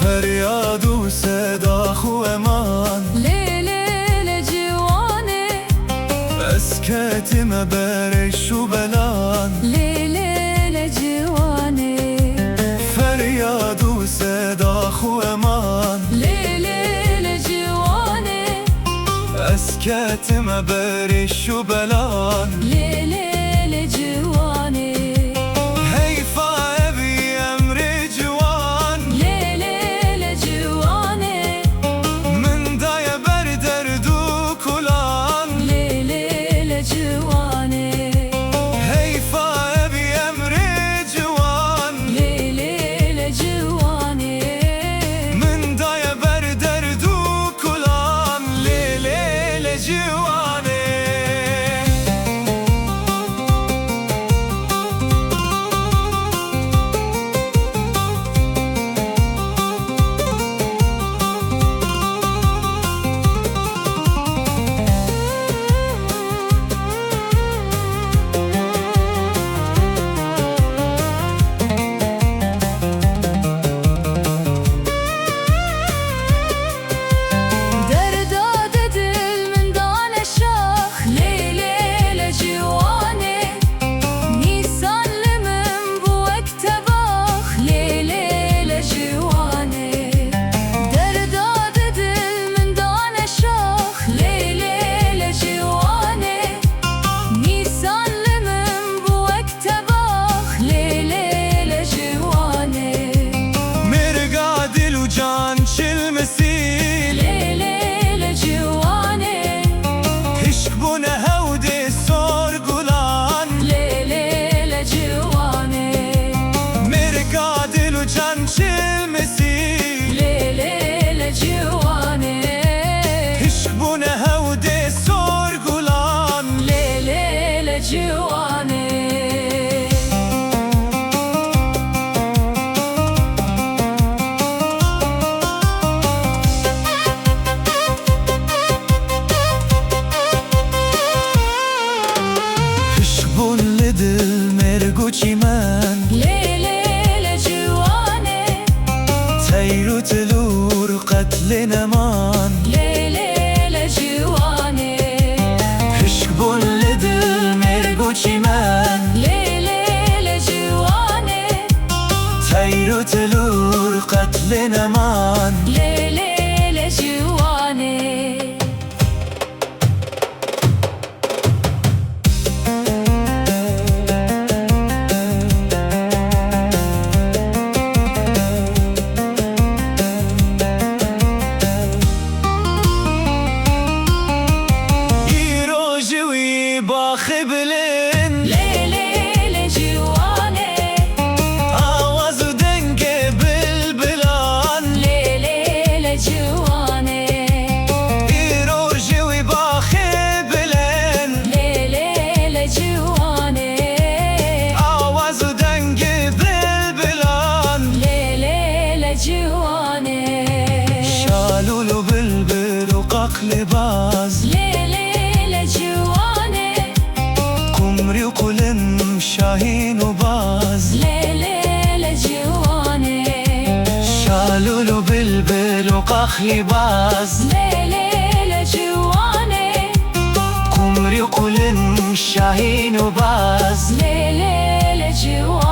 فریاد و صدا خو امان لیل جوانه اسکتم برش و بلان لیل جوانه فریاد و صدا خو امان لیل جوانه اسکتم برش و بلان لیل جوانه چیمن لیل جوانه تیرو تلور قتل نمان لیل جوانه عشق بون لدل مرگو چیمن لیل جوانه تیرو تلور قتل نمان لیل جوانه خبلن لیل جوانه آواز و دنگ بلبلان لیل جوانه ایرو جوی با خبلن لیل جوانه آواز و دنگ بلبلان لیل جوانه شالول و بلبل و ققل باز قلن شاهین و باز لیل جوانه شالول و بلبل و قخلی باز لیل جوانه قمری قلن شاهین و باز لیل جوانه